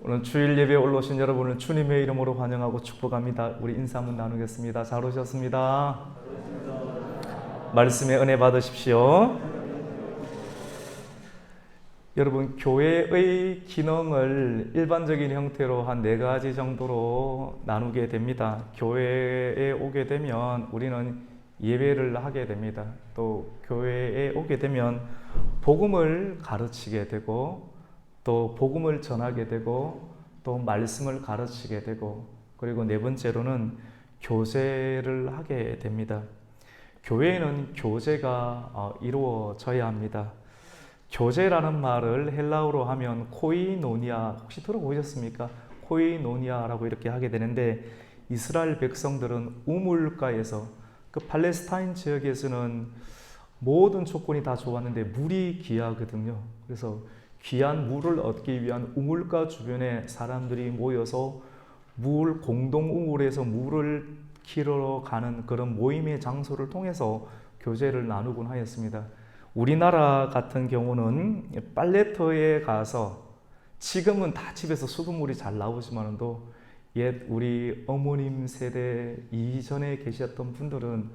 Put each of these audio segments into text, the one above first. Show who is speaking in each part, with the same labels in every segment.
Speaker 1: 오늘 주일 예배에 올라오신 여러분을 주님의 이름으로 환영하고 축복합니다. 우리 인사 한번 나누겠습니다. 잘 오셨습니다. 말씀의 은혜 받으십시오. 여러분, 교회의 기능을 일반적인 형태로 한 4가지 정도로 나누게 됩니다. 교회에 오게 되면 우리는 예배를 하게 됩니다. 또 교회에 오게 되면 복음을 가르치게 되고, 또 복음을 전하게 되고, 또 말씀을 가르치게 되고, 그리고 4번째로는 교제를 하게 됩니다. 교회에는 교제가 이루어져야 합니다. 교제라는 말을 헬라어로 하면 코이노니아, 혹시 들어보셨습니까? 코이노니아라고 이렇게 하게 되는데, 이스라엘 백성들은 우물가에서, 그 팔레스타인 지역에서는 모든 조건이 다 좋았는데 물이 귀하거든요. 그래서 귀한 물을 얻기 위한 우물가 주변에 사람들이 모여서 공동 우물에서 물을 길러 가는 그런 모임의 장소를 통해서 교제를 나누곤 하였습니다. 우리나라 같은 경우는 빨래터에 가서, 지금은 다 집에서 수돗물이 잘 나오지만도 옛 우리 어머님 세대 이전에 계셨던 분들은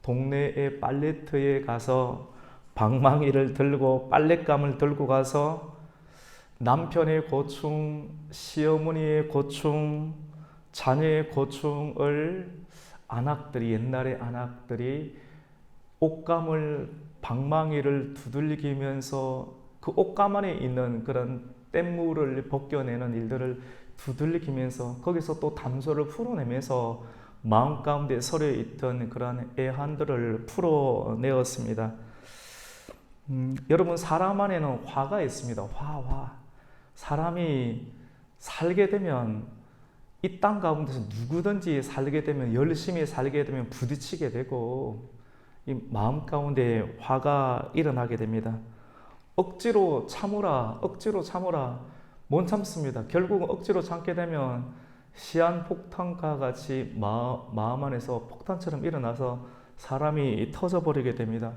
Speaker 1: 동네의 빨래터에 가서 방망이를 들고 빨랫감을 들고 가서 남편의 고충, 시어머니의 고충, 자녀의 고충을 옛날의 아낙들이 옷감을, 방망이를 두들기면서 그 옷감 안에 있는 그런 뗏물을 벗겨내는 일들을 두들기면서 거기서 또 담소를 풀어내면서 마음 가운데 서려 있던 그런 애환들을 풀어내었습니다. 여러분, 사람 안에는 화가 있습니다. 화. 사람이 살게 되면, 이 땅 가운데서 누구든지 살게 되면, 열심히 살게 되면 부딪히게 되고, 이 마음 가운데 화가 일어나게 됩니다. 억지로 참으라 못 참습니다. 결국은 억지로 참게 되면 시한폭탄과 같이 마음 안에서 폭탄처럼 일어나서 사람이 터져버리게 됩니다.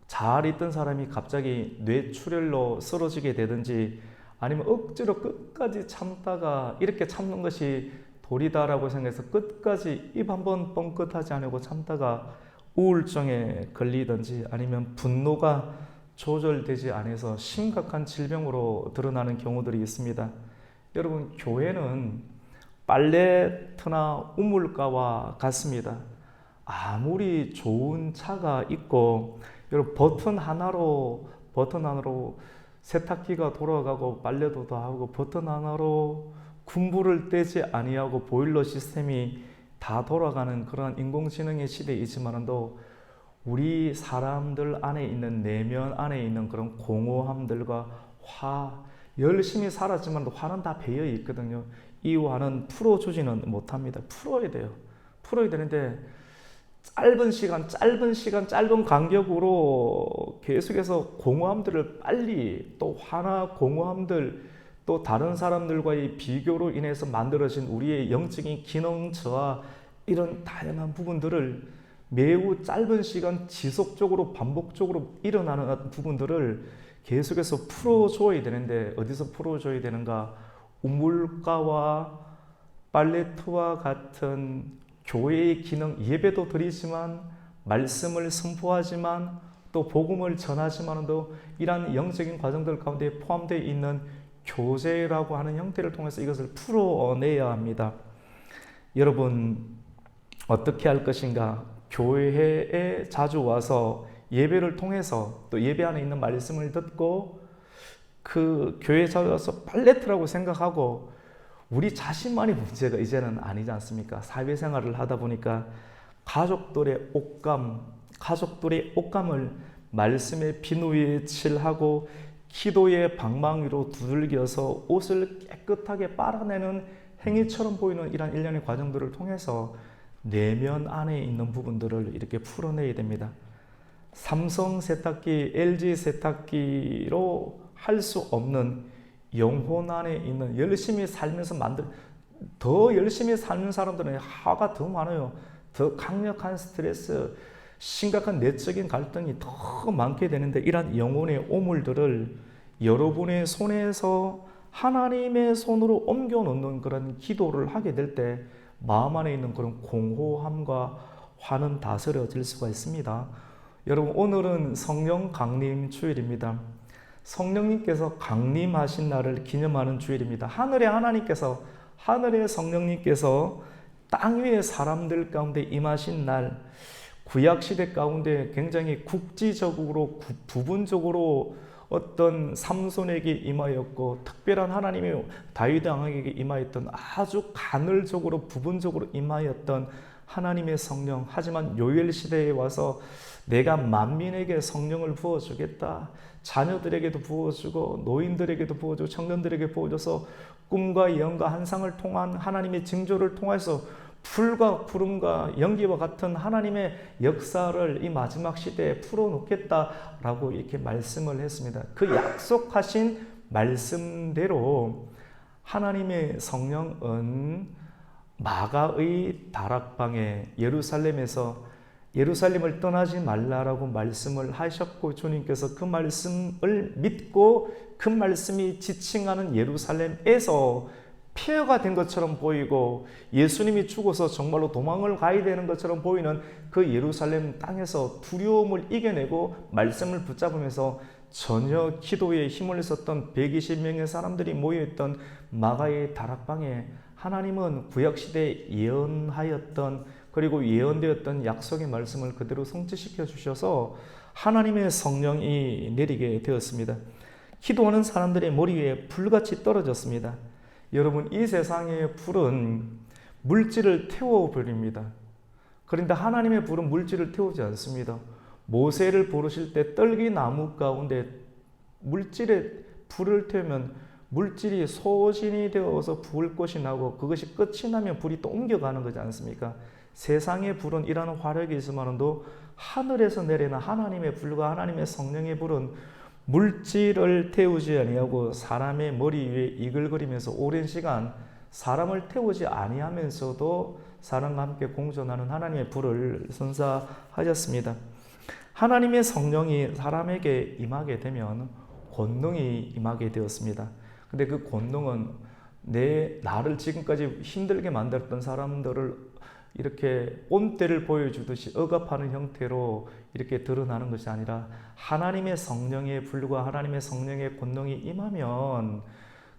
Speaker 1: 잘 있던 사람이 갑자기 뇌출혈로 쓰러지게 되든지, 아니면 억지로 끝까지 참다가, 이렇게 참는 것이 도리다라고 생각해서 끝까지 입 한번 뻥끗하지 않고 참다가 우울증에 걸리든지, 아니면 분노가 조절되지 않아서 심각한 질병으로 드러나는 경우들이 있습니다. 여러분, 교회는 빨래터나 우물가와 같습니다. 아무리 좋은 차가 있고, 여러분, 버튼 하나로 세탁기가 돌아가고 빨래도 다 하고, 버튼 하나로 군부를 떼지 아니하고 보일러 시스템이 다 돌아가는 그런 인공지능의 시대이지만도, 우리 사람들 안에 있는, 내면 안에 있는 그런 공허함들과 열심히 살았지만 화는 다 배어 있거든요. 이 화는 풀어주지는 못합니다. 풀어야 돼요. 풀어야 되는데 짧은 간격으로 계속해서 공허함들을 빨리, 또 화나 공허함들, 또 다른 사람들과의 비교로 인해서 만들어진 우리의 영적인 기능 저하, 이런 다양한 부분들을 매우 짧은 시간 지속적으로 반복적으로 일어나는 부분들을 계속해서 풀어줘야 되는데, 어디서 풀어줘야 되는가? 우물가와 빨래터와 같은 교회의 기능, 예배도 드리지만, 말씀을 선포하지만, 또 복음을 전하지만도, 이러한 영적인 과정들 가운데 포함되어 있는 교제라고 하는 형태를 통해서 이것을 풀어내야 합니다. 여러분, 어떻게 할 것인가? 교회에 자주 와서 예배를 통해서, 또 예배 안에 있는 말씀을 듣고, 그 교회에 자주 와서 빨래터라고 생각하고, 우리 자신만이 문제가 이제는 아니지 않습니까? 사회생활을 하다 보니까 가족들의 옷감을 말씀의 비누에 칠하고 기도의 방망이로 두들겨서 옷을 깨끗하게 빨아내는 행위처럼 보이는 이러한 일련의 과정들을 통해서 내면 안에 있는 부분들을 이렇게 풀어내야 됩니다. 삼성 세탁기, LG 세탁기로 할 수 없는 영혼 안에 있는, 열심히 살면서 더 열심히 사는 사람들은 화가 더 많아요. 더 강력한 스트레스, 심각한 내적인 갈등이 더 많게 되는데, 이러한 영혼의 오물들을 여러분의 손에서 하나님의 손으로 옮겨 놓는 그런 기도를 하게 될 때 마음 안에 있는 그런 공허함과 화는 다스려질 수가 있습니다. 여러분, 오늘은 성령 강림 주일입니다. 성령님께서 강림하신 날을 기념하는 주일입니다. 하늘의 성령님께서 땅 위의 사람들 가운데 임하신 날, 구약시대 가운데 굉장히 국지적으로 부분적으로 어떤 삼손에게 임하였고, 특별한 하나님의 다윗 왕에게 임하였던, 아주 간헐적으로 부분적으로 임하였던 하나님의 성령. 하지만 요엘 시대에 와서 내가 만민에게 성령을 부어주겠다, 자녀들에게도 부어주고 노인들에게도 부어주고 청년들에게 부어줘서 꿈과 예언과 환상을 통한 하나님의 징조를 통해서 불과 구름과 연기와 같은 하나님의 역사를 이 마지막 시대에 풀어놓겠다라고 이렇게 말씀을 했습니다. 그 약속하신 말씀대로 하나님의 성령은 마가의 다락방에 예루살렘을 떠나지 말라라고 말씀을 하셨고, 주님께서 그 말씀을 믿고 그 말씀이 지칭하는 예루살렘에서 폐허가 된 것처럼 보이고, 예수님이 죽어서 정말로 도망을 가야 되는 것처럼 보이는 그 예루살렘 땅에서 두려움을 이겨내고 말씀을 붙잡으면서 전혀 기도에 힘을 썼던 120명의 사람들이 모여있던 마가의 다락방에 하나님은 구약시대에 예언하였던, 그리고 예언되었던 약속의 말씀을 그대로 성취시켜 주셔서 하나님의 성령이 내리게 되었습니다. 기도하는 사람들의 머리 위에 불같이 떨어졌습니다. 여러분, 이 세상의 불은 물질을 태워버립니다. 그런데 하나님의 불은 물질을 태우지 않습니다. 모세를 부르실 때 떨기나무 가운데 물질의 불을 태우면 물질이 소진이 되어서 부을 것이 나고, 그것이 끝이 나면 불이 또 옮겨가는 거지 않습니까? 세상의 불은 이라는 화력이 있으면도 하늘에서 내리는 하나님의 불과 하나님의 성령의 불은 물질을 태우지 아니하고 사람의 머리 위에 이글거리면서 오랜 시간 사람을 태우지 아니하면서도 사람과 함께 공존하는 하나님의 불을 선사하셨습니다. 하나님의 성령이 사람에게 임하게 되면 권능이 임하게 되었습니다. 근데 그 권능은 나를 지금까지 힘들게 만들었던 사람들을 이렇게 온때를 보여주듯이 억압하는 형태로 이렇게 드러나는 것이 아니라, 하나님의 성령의 불과 하나님의 성령의 권능이 임하면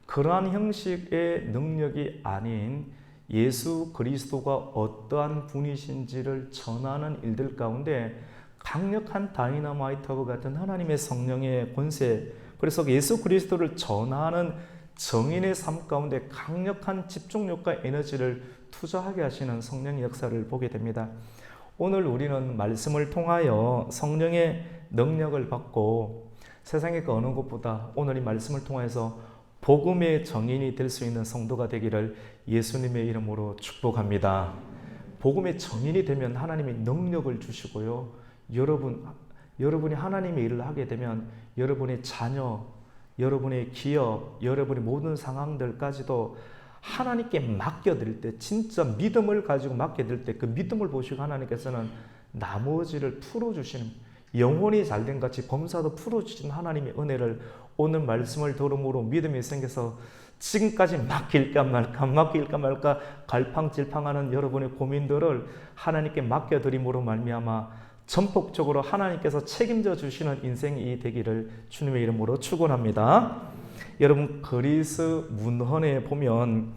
Speaker 1: 그러한 형식의 능력이 아닌 예수 그리스도가 어떠한 분이신지를 전하는 일들 가운데 강력한 다이너마이트와 같은 하나님의 성령의 권세, 그래서 예수 그리스도를 전하는 정인의 삶 가운데 강력한 집중력과 에너지를 투자하게 하시는 성령의 역사를 보게 됩니다. 오늘 우리는 말씀을 통하여 성령의 능력을 받고 세상의 그 어느 곳보다 오늘 이 말씀을 통해서 복음의 정인이 될 수 있는 성도가 되기를 예수님의 이름으로 축복합니다. 복음의 정인이 되면 하나님이 능력을 주시고요. 여러분이 하나님의 일을 하게 되면 여러분의 자녀, 여러분의 기업, 여러분의 모든 상황들까지도 하나님께 맡겨드릴 때, 진짜 믿음을 가지고 맡겨드릴 때 그 믿음을 보시고 하나님께서는 나머지를 풀어주시는, 영혼이 잘된 같이 범사도 풀어주시는 하나님의 은혜를 오늘 말씀을 들음으로 믿음이 생겨서 지금까지 맡길까 말까 갈팡질팡하는 여러분의 고민들을 하나님께 맡겨드림으로 말미암아 전폭적으로 하나님께서 책임져 주시는 인생이 되기를 주님의 이름으로 축원합니다. 여러분, 그리스 문헌에 보면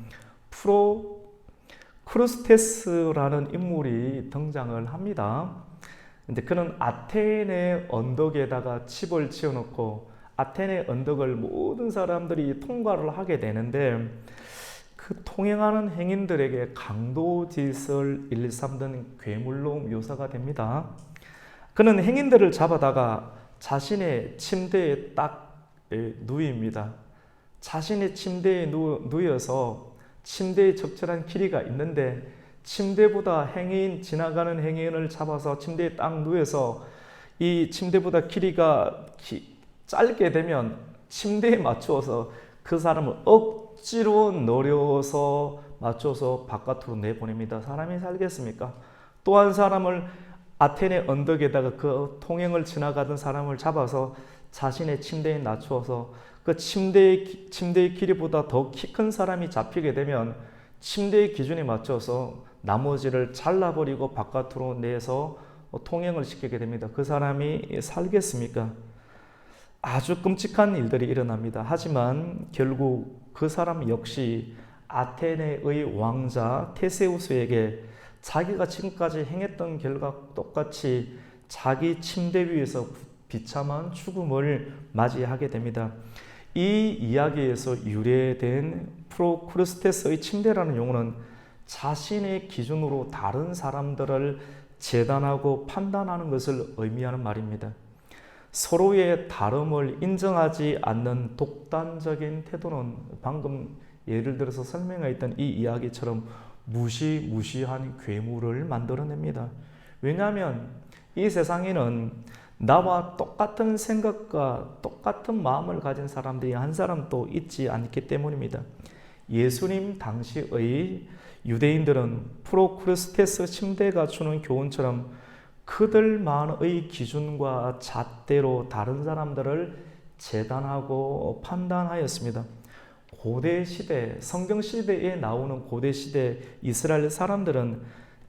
Speaker 1: 크루스테스라는 인물이 등장을 합니다. 근데 그는 아테네 언덕에다가 칩을 지어놓고 아테네 언덕을 모든 사람들이 통과를 하게 되는데, 그 통행하는 행인들에게 강도짓을 일삼던 괴물로 묘사가 됩니다. 그는 행인들을 잡아다가 자신의 침대에 딱 누입니다. 자신의 침대에 누워서 침대에 적절한 길이가 있는데, 침대보다 지나가는 행인을 잡아서 침대에 딱 누워서 이 침대보다 길이가 짧게 되면 침대에 맞추어서 그 사람을 억지로 노려서 맞춰서 바깥으로 내보냅니다. 사람이 살겠습니까? 또 한 사람을 아테네 언덕에다가 그 통행을 지나가던 사람을 잡아서 자신의 침대에 낮추어서 그 침대의 길이보다 더 키 큰 사람이 잡히게 되면 침대의 기준에 맞춰서 나머지를 잘라버리고 바깥으로 내서 통행을 시키게 됩니다. 그 사람이 살겠습니까? 아주 끔찍한 일들이 일어납니다. 하지만 결국 그 사람 역시 아테네의 왕자 테세우스에게 자기가 지금까지 행했던 결과 똑같이 자기 침대 위에서 비참한 죽음을 맞이하게 됩니다. 이 이야기에서 유래된 프로크루스테스의 침대라는 용어는 자신의 기준으로 다른 사람들을 재단하고 판단하는 것을 의미하는 말입니다. 서로의 다름을 인정하지 않는 독단적인 태도는 방금 예를 들어서 설명했던 이 이야기처럼 무시무시한 괴물을 만들어냅니다. 왜냐하면 이 세상에는 나와 똑같은 생각과 똑같은 마음을 가진 사람들이 한 사람도 있지 않기 때문입니다. 예수님 당시의 유대인들은 프로크루스테스 침대가 주는 교훈처럼 그들만의 기준과 잣대로 다른 사람들을 재단하고 판단하였습니다. 고대 시대, 성경 시대에 나오는 고대 시대 이스라엘 사람들은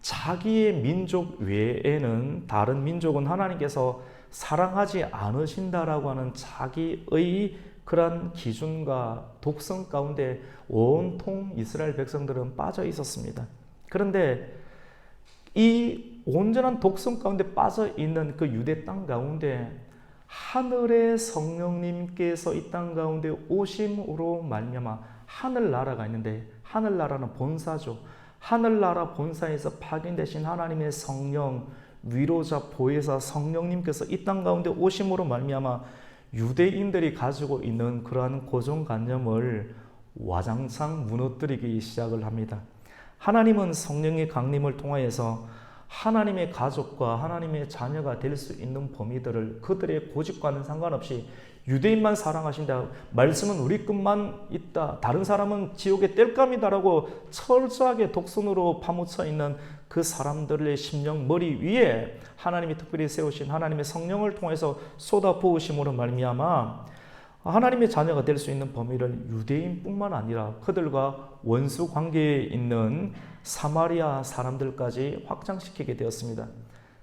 Speaker 1: 자기의 민족 외에는 다른 민족은 하나님께서 사랑하지 않으신다라고 하는 자기의 그런 기준과 독성 가운데 온통 이스라엘 백성들은 빠져 있었습니다. 그런데 이 온전한 독성 가운데 빠져 있는 그 유대 땅 가운데 하늘의 성령님께서 이 땅 가운데 오심으로 말미암아 하늘나라가 있는데, 하늘나라는 본사죠. 하늘나라 본사에서 파견되신 하나님의 성령, 위로자, 보혜사 성령님께서 이 땅 가운데 오심으로 말미암아 유대인들이 가지고 있는 그러한 고정관념을 와장창 무너뜨리기 시작을 합니다. 하나님은 성령의 강림을 통하여서 하나님의 가족과 하나님의 자녀가 될 수 있는 범위들을 그들의 고집과는 상관없이 유대인만 사랑하신다, 말씀은 우리 것만 있다, 다른 사람은 지옥의 땔감이다라고 철저하게 독선으로 파묻혀 있는 그 사람들의 심령 머리 위에 하나님이 특별히 세우신 하나님의 성령을 통해서 쏟아 부으심으로 말미암아 하나님의 자녀가 될 수 있는 범위를 유대인뿐만 아니라 그들과 원수 관계에 있는 사마리아 사람들까지 확장시키게 되었습니다.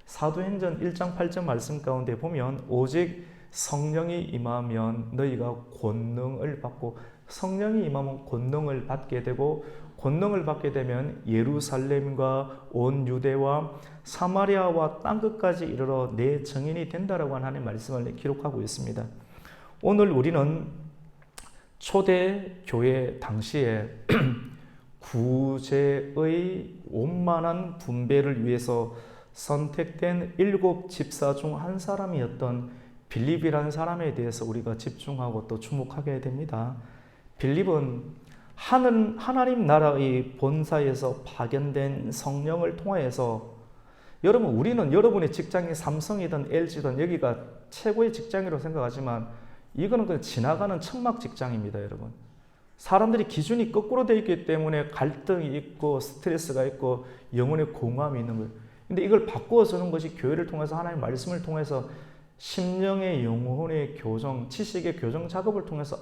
Speaker 1: 사도행전 1장 8절 말씀 가운데 보면 오직 성령이 임하면 너희가 권능을 받고, 성령이 임하면 권능을 받게 되고, 권능을 받게 되면 예루살렘과 온 유대와 사마리아와 땅끝까지 이르러 내 증인이 된다라고 하는 하나님의 말씀을 기록하고 있습니다. 오늘 우리는 초대 교회 당시에 구제의 원만한 분배를 위해서 선택된 7 집사 중 한 사람이었던 빌립이라는 사람에 대해서 우리가 집중하고 또 주목하게 됩니다. 빌립은 하나님 나라의 본사에서 파견된 성령을 통하여서, 여러분, 우리는 여러분의 직장이 삼성이든 LG든 여기가 최고의 직장이라고 생각하지만 이거는 그냥 지나가는 천막 직장입니다, 여러분. 사람들이 기준이 거꾸로 되어 있기 때문에 갈등이 있고 스트레스가 있고 영혼의 공허함이 있는 거예요. 근데 이걸 바꾸어 주는 것이 교회를 통해서 하나님의 말씀을 통해서 심령의 영혼의 교정, 지식의 교정 작업을 통해서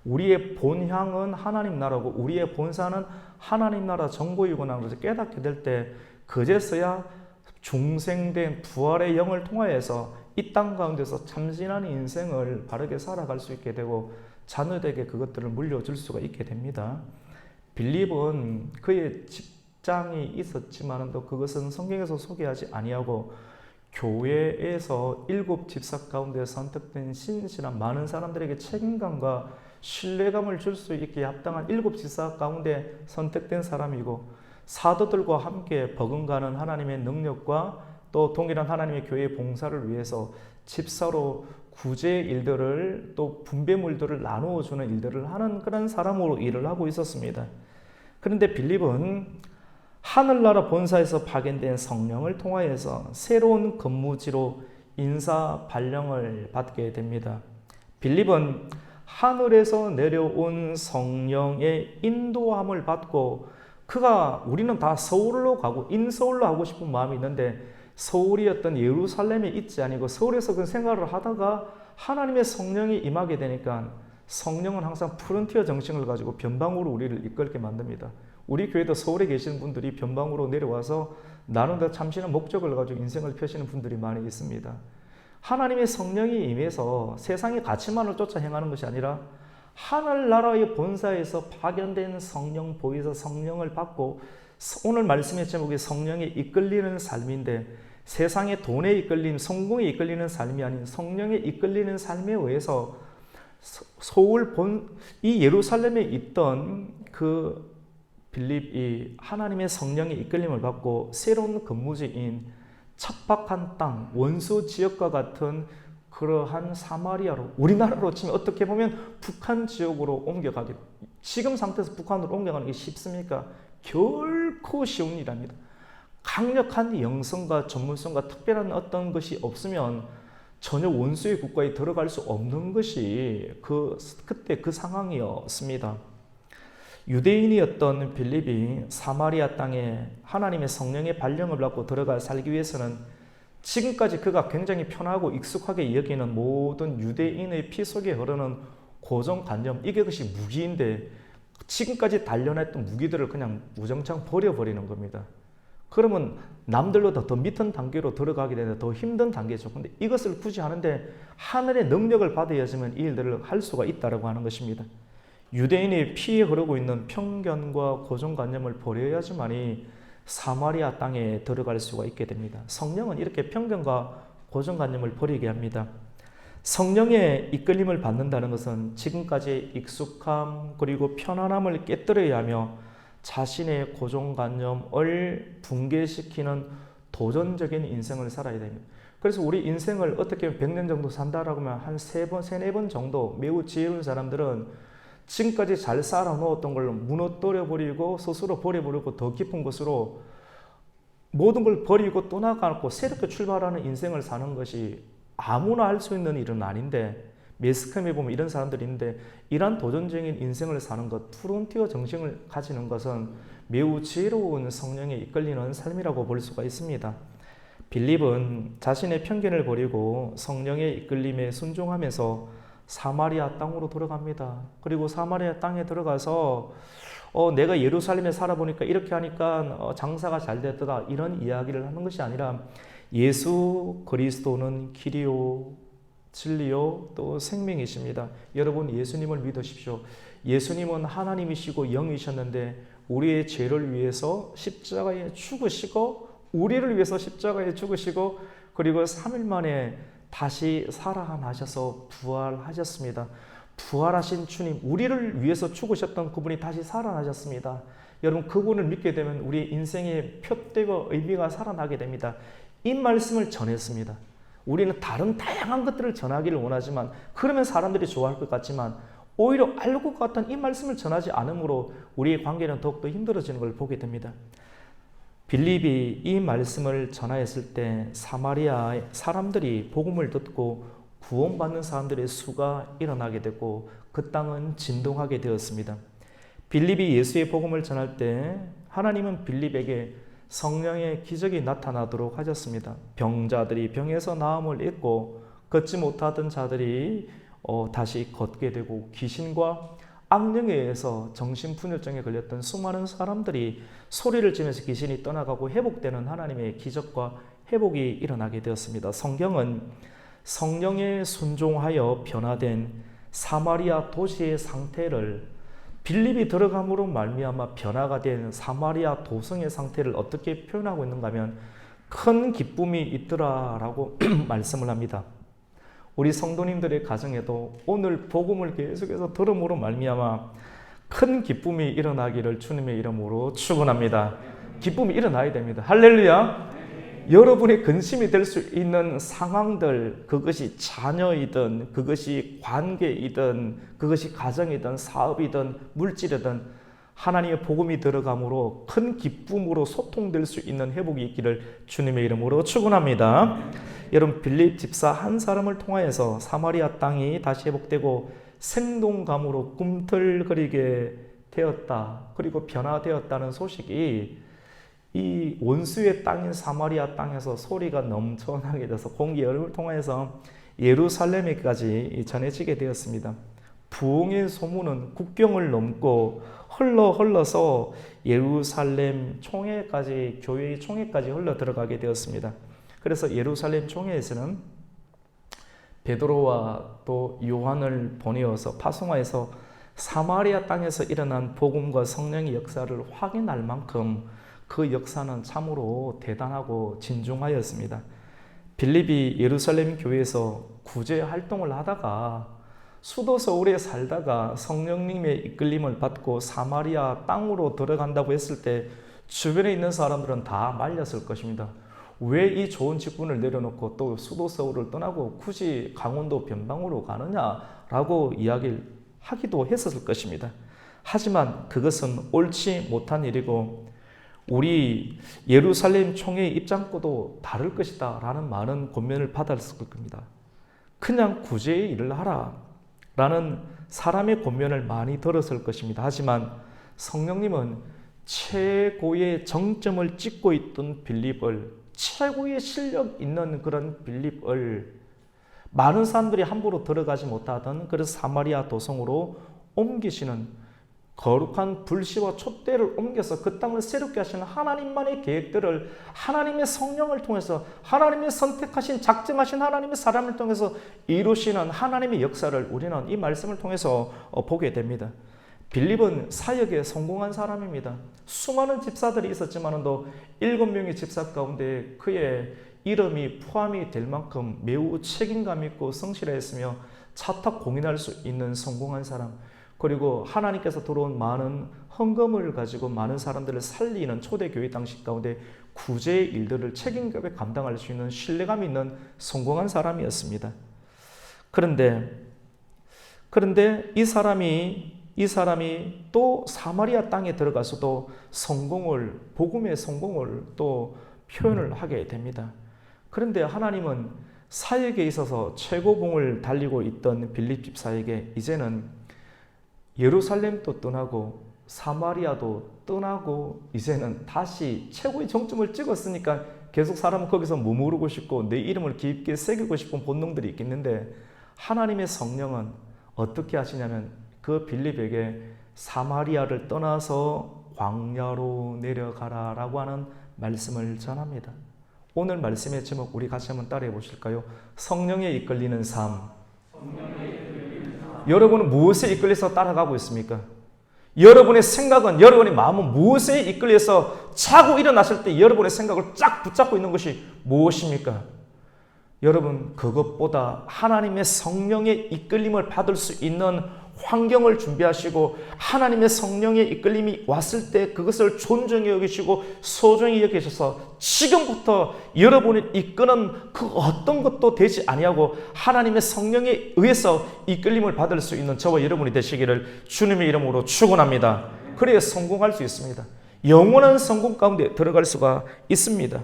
Speaker 1: 우리의 본향은 하나님 나라고 우리의 본사는 하나님 나라 정보이구나 그래서 깨닫게 될 때 그제서야 중생된 부활의 영을 통하여서 이 땅 가운데서 참신한 인생을 바르게 살아갈 수 있게 되고 자녀들에게 그것들을 물려줄 수가 있게 됩니다. 빌립은 그의 직장이 있었지만 또 그것은 성경에서 소개하지 아니하고 교회에서 7 집사 가운데 선택된 신실한 많은 사람들에게 책임감과 신뢰감을 줄 수 있게 합당한 7 집사 가운데 선택된 사람이고, 사도들과 함께 버금가는 하나님의 능력과 또 동일한 하나님의 교회의 봉사를 위해서 집사로 구제 일들을 또 분배물들을 나누어 주는 일들을 하는 그런 사람으로 일을 하고 있었습니다. 그런데 빌립은 하늘나라 본사에서 파견된 성령을 통하여서 새로운 근무지로 인사 발령을 받게 됩니다. 빌립은 하늘에서 내려온 성령의 인도함을 받고, 우리는 다 서울로 가고 인서울로 하고 싶은 마음이 있는데 서울이 어떤 예루살렘에 있지 아니고 서울에서 그 생활을 하다가 하나님의 성령이 임하게 되니까 성령은 항상 프론티어 정신을 가지고 변방으로 우리를 이끌게 만듭니다. 우리 교회도 서울에 계시는 분들이 변방으로 내려와서 나는 더 참신한 목적을 가지고 인생을 펴시는 분들이 많이 있습니다. 하나님의 성령이 임해서 세상의 가치만을 쫓아 행하는 것이 아니라 하늘나라의 본사에서 파견된 성령 보이서 성령을 받고, 오늘 말씀의 제목이 성령에 이끌리는 삶인데, 세상의 돈에 이끌림, 성공에 이끌리는 삶이 아닌 성령에 이끌리는 삶에 의해서 이 예루살렘에 있던 그 빌립이 하나님의 성령의 이끌림을 받고 새로운 근무지인 척박한 땅, 원수 지역과 같은 그러한 사마리아로, 우리나라로 치면 어떻게 보면 북한 지역으로 옮겨가게, 지금 상태에서 북한으로 옮겨가는 게 쉽습니까? 결코 쉬운 일입니다. 강력한 영성과 전문성과 특별한 어떤 것이 없으면 전혀 원수의 국가에 들어갈 수 없는 것이 그때 그 상황이었습니다. 유대인이었던 빌립이 사마리아 땅에 하나님의 성령의 발령을 받고 들어가 살기 위해서는 지금까지 그가 굉장히 편하고 익숙하게 여기는 모든 유대인의 피 속에 흐르는 고정관념, 이게 그것이 무기인데 지금까지 단련했던 무기들을 그냥 무정창 버려버리는 겁니다. 그러면 남들보다 더 밑은 단계로 들어가게 되는데 더 힘든 단계죠. 근데 이것을 굳이 하는데 하늘의 능력을 받아야지만 이 일들을 할 수가 있다고 하는 것입니다. 유대인의 피에 흐르고 있는 편견과 고정관념을 버려야지만이 사마리아 땅에 들어갈 수가 있게 됩니다. 성령은 이렇게 편견과 고정관념을 버리게 합니다. 성령의 이끌림을 받는다는 것은 지금까지 익숙함 그리고 편안함을 깨뜨려야 하며 자신의 고정관념을 붕괴시키는 도전적인 인생을 살아야 됩니다. 그래서 우리 인생을 어떻게 100년 정도 산다라고 하면 한 3번, 4번 정도 매우 지혜로운 사람들은 지금까지 잘 쌓아놓았던 걸 무너뜨려 버리고 스스로 버려버리고 더 깊은 곳으로 모든 걸 버리고 떠나가고 새롭게 출발하는 인생을 사는 것이 아무나 할 수 있는 일은 아닌데, 매스컴에 보면 이런 사람들이 있는데, 이러한 도전적인 인생을 사는 것, 프론티어 정신을 가지는 것은 매우 지혜로운 성령에 이끌리는 삶이라고 볼 수가 있습니다. 빌립은 자신의 편견을 버리고 성령의 이끌림에 순종하면서 사마리아 땅으로 들어갑니다. 그리고 사마리아 땅에 들어가서 내가 예루살렘에 살아보니까 이렇게 하니까 장사가 잘 됐더라, 이런 이야기를 하는 것이 아니라 예수 그리스도는 길이요 진리요 또 생명이십니다. 여러분, 예수님을 믿으십시오. 예수님은 하나님이시고 영이셨는데 우리의 죄를 위해서 십자가에 죽으시고, 우리를 위해서 십자가에 죽으시고, 그리고 3일 만에 다시 살아나셔서 부활하셨습니다. 부활하신 주님, 우리를 위해서 죽으셨던 그분이 다시 살아나셨습니다. 여러분, 그분을 믿게 되면 우리 인생의 표대와 의미가 살아나게 됩니다. 이 말씀을 전했습니다. 우리는 다른 다양한 것들을 전하기를 원하지만, 그러면 사람들이 좋아할 것 같지만 오히려 알고 같은 이 말씀을 전하지 않으므로 우리의 관계는 더욱더 힘들어지는 걸 보게 됩니다. 빌립이 이 말씀을 전하였을 때 사마리아 사람들이 복음을 듣고 구원받는 사람들의 수가 일어나게 되고 그 땅은 진동하게 되었습니다. 빌립이 예수의 복음을 전할 때 하나님은 빌립에게 성령의 기적이 나타나도록 하셨습니다. 병자들이 병에서 나음을 입고 걷지 못하던 자들이 다시 걷게 되고, 귀신과 악령에 의해서 정신분열증에 걸렸던 수많은 사람들이 소리를 지면서 귀신이 떠나가고 회복되는 하나님의 기적과 회복이 일어나게 되었습니다. 성경은 성령에 순종하여 변화된 사마리아 도시의 상태를, 빌립이 들어감으로 말미암아 변화가 된 사마리아 도성의 상태를 어떻게 표현하고 있는가 하면 큰 기쁨이 있더라라고 말씀을 합니다. 우리 성도님들의 가정에도 오늘 복음을 계속해서 들음으로 말미암아 큰 기쁨이 일어나기를 주님의 이름으로 축원합니다. 기쁨이 일어나야 됩니다. 할렐루야. 여러분의 근심이 될 수 있는 상황들, 그것이 자녀이든 그것이 관계이든 그것이 가정이든 사업이든 물질이든 하나님의 복음이 들어감으로 큰 기쁨으로 소통될 수 있는 회복이 있기를 주님의 이름으로 축원합니다. 여러분, 빌립 집사 한 사람을 통하여서 사마리아 땅이 다시 회복되고 생동감으로 꿈틀거리게 되었다, 그리고 변화되었다는 소식이 이 원수의 땅인 사마리아 땅에서 소리가 넘쳐나게 돼서 공기 열을 통해서 예루살렘에까지 전해지게 되었습니다. 부흥의 소문은 국경을 넘고 흘러서 예루살렘 총회까지, 교회의 총회까지 흘러 들어가게 되었습니다. 그래서 예루살렘 총회에서는 베드로와 또 요한을 보내어서 파송하여서 사마리아 땅에서 일어난 복음과 성령의 역사를 확인할 만큼 그 역사는 참으로 대단하고 진중하였습니다. 빌립이 예루살렘 교회에서 구제 활동을 하다가 수도 서울에 살다가 성령님의 이끌림을 받고 사마리아 땅으로 들어간다고 했을 때 주변에 있는 사람들은 다 말렸을 것입니다. 왜 이 좋은 직분을 내려놓고 또 수도 서울을 떠나고 굳이 강원도 변방으로 가느냐라고 이야기를 하기도 했었을 것입니다. 하지만 그것은 옳지 못한 일이고 우리 예루살렘 총회의 입장과도 다를 것이다 라는 많은 권면을 받았을 겁니다. 그냥 구제의 일을 하라 라는 사람의 권면을 많이 들었을 것입니다. 하지만 성령님은 최고의 정점을 찍고 있던 빌립을, 최고의 실력 있는 그런 빌립을 많은 사람들이 함부로 들어가지 못하던 그래서 사마리아 도성으로 옮기시는 거룩한 불씨와 촛대를 옮겨서 그 땅을 새롭게 하시는 하나님만의 계획들을 하나님의 성령을 통해서 하나님의 선택하신 작정하신 하나님의 사람을 통해서 이루시는 하나님의 역사를 우리는 이 말씀을 통해서 보게 됩니다. 빌립은 사역에 성공한 사람입니다. 수많은 집사들이 있었지만도 7명의 집사 가운데 그의 이름이 포함이 될 만큼 매우 책임감 있고 성실했으며 차탁 공인할 수 있는 성공한 사람, 그리고 하나님께서 들어온 많은 헌금을 가지고 많은 사람들을 살리는 초대교회 당시 가운데 구제의 일들을 책임감에 감당할 수 있는 신뢰감 있는 성공한 사람이었습니다. 그런데 이 사람이 또 사마리아 땅에 들어가서도 복음의 성공을 또 표현을 하게 됩니다. 그런데 하나님은 사역에 있어서 최고봉을 달리고 있던 빌립 집사에게 이제는 예루살렘도 떠나고 사마리아도 떠나고 이제는 다시 최고의 정점을 찍었으니까 계속 사람은 거기서 머무르고 싶고 내 이름을 깊게 새기고 싶은 본능들이 있겠는데 하나님의 성령은 어떻게 하시냐면 그 빌립에게 사마리아를 떠나서 광야로 내려가라 라고 하는 말씀을 전합니다. 오늘 말씀의 제목 우리 같이 한번 따라해 보실까요? 성령에 이끌리는 삶. 여러분은 무엇에 이끌려서 따라가고 있습니까? 여러분의 생각은, 여러분의 마음은 무엇에 이끌려서 자고 일어났을 때 여러분의 생각을 쫙 붙잡고 있는 것이 무엇입니까? 여러분, 그것보다 하나님의 성령의 이끌림을 받을 수 있는 환경을 준비하시고 하나님의 성령의 이끌림이 왔을 때 그것을 존중히 여기시고 소중히 여기셔서 지금부터 여러분을 이끄는 그 어떤 것도 되지 아니하고 하나님의 성령에 의해서 이끌림을 받을 수 있는 저와 여러분이 되시기를 주님의 이름으로 축원합니다. 그래야 성공할 수 있습니다. 영원한 성공 가운데 들어갈 수가 있습니다.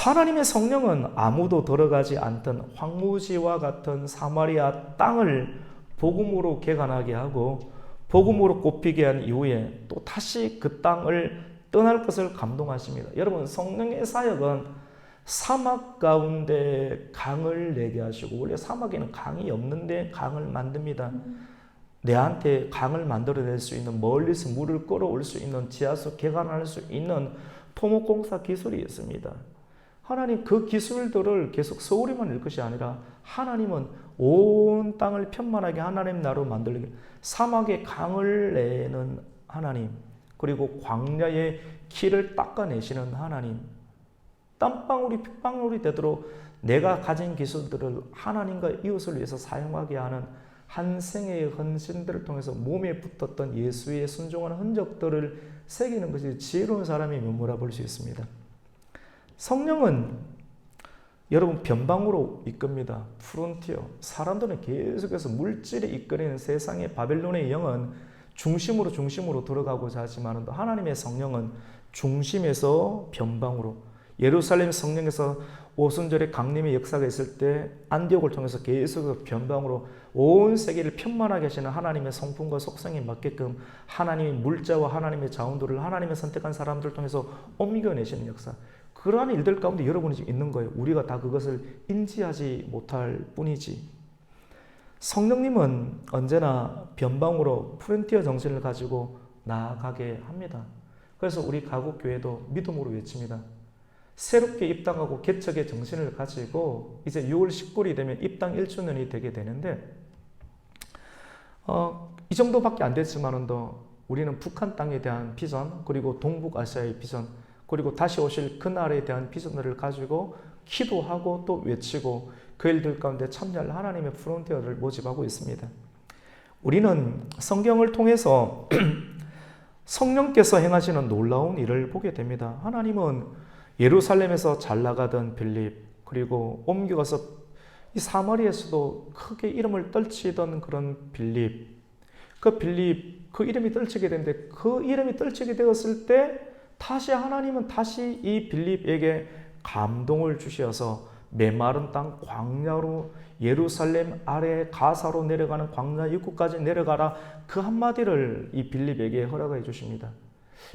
Speaker 1: 하나님의 성령은 아무도 들어가지 않던 황무지와 같은 사마리아 땅을 복음으로 개간하게 하고 복음으로 꼽히게 한 이후에 또 다시 그 땅을 떠날 것을 감동하십니다. 여러분, 성령의 사역은 사막 가운데 강을 내게 하시고, 원래 사막에는 강이 없는데 강을 만듭니다. 내한테 강을 만들어낼 수 있는, 멀리서 물을 끌어올 수 있는, 지하수 개간할 수 있는 토목공사 기술이 있습니다. 하나님 그 기술들을 계속 서울에만 낼 것이 아니라 하나님은 온 땅을 편만하게 하나님 나라로 만들기, 사막에 강을 내는 하나님, 그리고 광야의 길을 닦아내시는 하나님, 땀방울이 핏방울이 되도록 내가 가진 기술들을 하나님과 이웃을 위해서 사용하게 하는 한 생애의 헌신들을 통해서 몸에 붙었던 예수의 순종하는 흔적들을 새기는 것이 지혜로운 사람의 면모라 볼 수 있습니다. 성령은 여러분 변방으로 이끕니다. 프론티어. 사람들은 계속해서 물질에 이끌리는 세상의 바벨론의 영은 중심으로 들어가고자 하지만 하나님의 성령은 중심에서 변방으로, 예루살렘 성령에서 오순절에 강림의 역사가 있을 때 안디옥을 통해서 계속 변방으로 온 세계를 편만하게 하시는 하나님의 성품과 속성에 맞게끔 하나님의 물자와 하나님의 자원들을 하나님의 선택한 사람들을 통해서 옮겨내시는 역사, 그러한 일들 가운데 여러분이 지금 있는 거예요. 우리가 다 그것을 인지하지 못할 뿐이지. 성령님은 언제나 변방으로 프론티어 정신을 가지고 나아가게 합니다. 그래서 우리 가곡교회도 믿음으로 외칩니다. 새롭게 입당하고 개척의 정신을 가지고 이제 6월 19일이 되면 입당 1주년이 되게 되는데 이 정도밖에 안 됐지만은 우리는 북한 땅에 대한 비전, 그리고 동북아시아의 비전, 그리고 다시 오실 그날에 대한 비전을 가지고 기도하고 또 외치고 그 일들 가운데 참여할 하나님의 프론티어를 모집하고 있습니다. 우리는 성경을 통해서 성령께서 행하시는 놀라운 일을 보게 됩니다. 하나님은 예루살렘에서 잘 나가던 빌립, 그리고 옮겨가서 이 사마리아에서도 크게 이름을 떨치던 그런 빌립, 그 이름이 떨치게 되는데 그 이름이 떨치게 되었을 때 다시 하나님은 다시 이 빌립에게 감동을 주셔서 메마른 땅 광야로 예루살렘 아래 가사로 내려가는 광야 입구까지 내려가라, 그 한마디를 이 빌립에게 허락해 주십니다.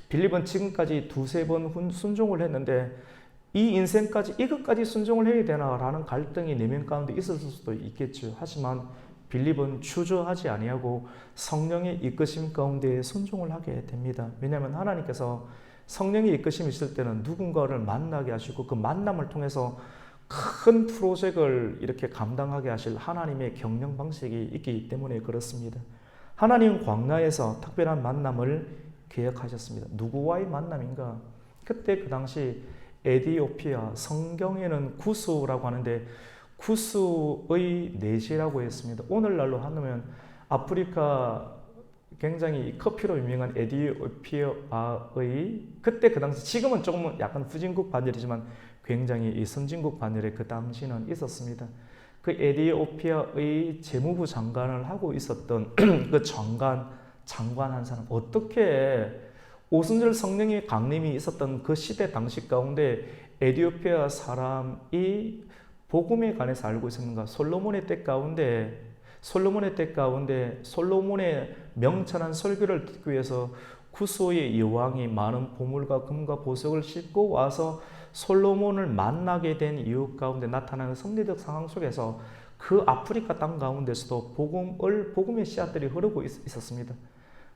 Speaker 1: 빌립은 지금까지 두세 번 순종을 했는데 이 인생까지 이것까지 순종을 해야 되나라는 갈등이 내면 가운데 있었을 수도 있겠죠. 하지만 빌립은 주저하지 아니하고 성령의 이끄심 가운데 순종을 하게 됩니다. 왜냐하면 하나님께서 성령의 이끄심이 있을 때는 누군가를 만나게 하시고 그 만남을 통해서 큰 프로젝트를 이렇게 감당하게 하실 하나님의 경영 방식이 있기 때문에 그렇습니다. 하나님은 광야에서 특별한 만남을 계획하셨습니다. 누구와의 만남인가? 그때 그 당시 에디오피아, 성경에는 구스라고 하는데 구스의 내시라고 했습니다. 오늘날로 하면 아프리카 굉장히 커피로 유명한 에디오피아의 그때 그 당시, 지금은 조금은 약간 후진국 반열이지만 굉장히 이 선진국 반열에 그 당시는 있었습니다. 그 에디오피아의 재무부 장관을 하고 있었던 그 장관 한 사람, 어떻게 오순절 성령의 강림이 있었던 그 시대 당시 가운데 에디오피아 사람이 복음에 관해서 알고 있었는가? 솔로몬의 때 가운데 솔로몬의 명철한 설교를 듣기 위해서 구스의 여왕이 많은 보물과 금과 보석을 싣고 와서 솔로몬을 만나게 된 이유 가운데 나타나는 섭리적 상황 속에서 그 아프리카 땅 가운데서도 복음의 씨앗들이 흐르고 있었습니다.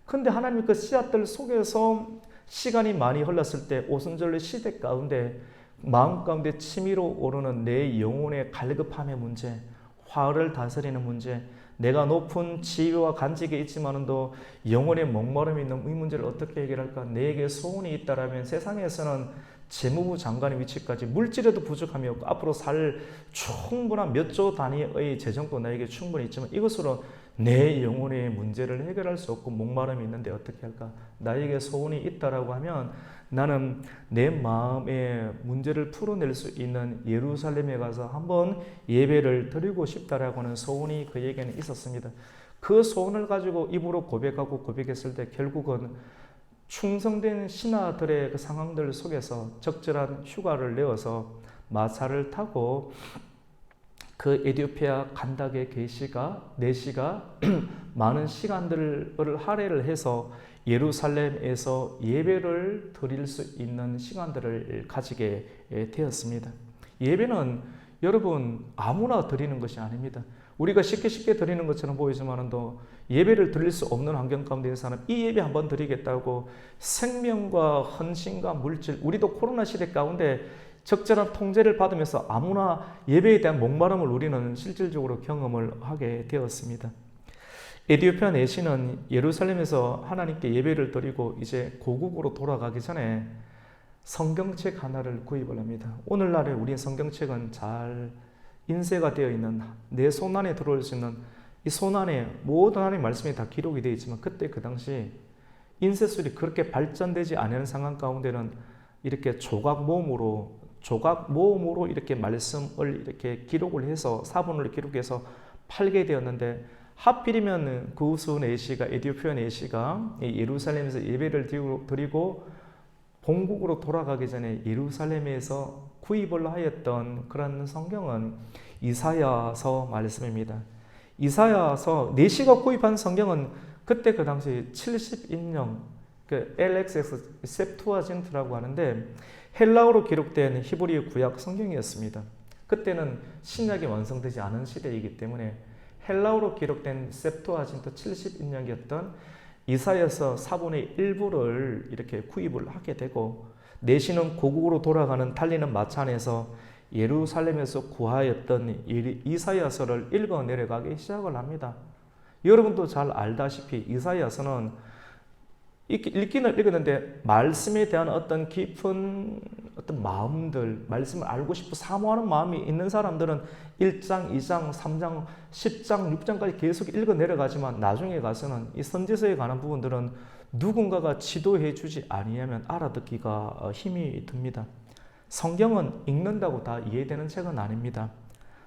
Speaker 1: 근데 하나님 그 씨앗들 속에서 시간이 많이 흘렀을 때 오순절의 시대 가운데 마음 가운데 치밀어 오르는 내 영혼의 갈급함의 문제, 화를 다스리는 문제, 내가 높은 지위와 간직이 있지만도 영혼의 목마름이 있는 이 문제를 어떻게 해결할까? 내게 소원이 있다라면 세상에서는 재무부 장관의 위치까지 물질에도 부족함이 없고 앞으로 살 충분한 몇 조 단위의 재정도 나에게 충분히 있지만 이것으로 내 영혼의 문제를 해결할 수 없고 목마름이 있는데 어떻게 할까? 나에게 소원이 있다라고 하면 나는 내 마음의 문제를 풀어낼 수 있는 예루살렘에 가서 한번 예배를 드리고 싶다라고 하는 소원이 그에게는 있었습니다. 그 소원을 가지고 입으로 고백했을 때 결국은 충성된 신하들의 그 상황들 속에서 적절한 휴가를 내어서 마차를 타고 그 에디오피아 간닥의 내시가 많은 시간들을 할애를 해서 예루살렘에서 예배를 드릴 수 있는 시간들을 가지게 되었습니다. 예배는 여러분 아무나 드리는 것이 아닙니다. 우리가 쉽게 드리는 것처럼 보이지만도 예배를 드릴 수 없는 환경 가운데 있는 사람, 이 예배 한번 드리겠다고 생명과 헌신과 물질, 우리도 코로나 시대 가운데 적절한 통제를 받으면서 아무나 예배에 대한 목마름을 우리는 실질적으로 경험을 하게 되었습니다. 에디오피아 내시는 예루살렘에서 하나님께 예배를 드리고 이제 고국으로 돌아가기 전에 성경책 하나를 구입을 합니다. 오늘날에 우리 성경책은 잘 인쇄가 되어 있는, 내 손안에 들어올 수 있는, 이 손안에 모든 하나님의 말씀이 다 기록이 되어 있지만 그때 그 당시 인쇄술이 그렇게 발전되지 않은 상황 가운데는 이렇게 조각 모음으로 이렇게 말씀을 이렇게 기록을 해서 사본으로 기록해서 팔게 되었는데, 하필이면 구스 내시가, 에디오피아 내시가 예루살렘에서 예배를 드리고 본국으로 돌아가기 전에 예루살렘에서 구입을 하였던 그런 성경은 이사야서 말씀입니다. 이사야서 내시가 구입한 성경은 그때 그 당시 70인용 그 LXX 셉투아진트라고 하는데 헬라어로 기록된 히브리 구약 성경이었습니다. 그때는 신약이 완성되지 않은 시대이기 때문에 헬라어로 기록된 septuagin트 70인역이었던 이사야서 4분의 1부를 이렇게 구입을 하게 되고, 내시는 고국으로 돌아가는 달리는 마차 안에서 예루살렘에서 구하였던 이사야서를 읽어 내려가기 시작을 합니다. 여러분도 잘 알다시피 이사야서는 읽기는 읽었는데 말씀에 대한 어떤 깊은 어떤 마음들, 말씀을 알고 싶어 사모하는 마음이 있는 사람들은 1장, 2장, 3장, 10장, 6장까지 계속 읽어 내려가지만 나중에 가서는 이 선지서에 관한 부분들은 누군가가 지도해 주지 아니하면 알아듣기가 힘이 듭니다. 성경은 읽는다고 다 이해되는 책은 아닙니다.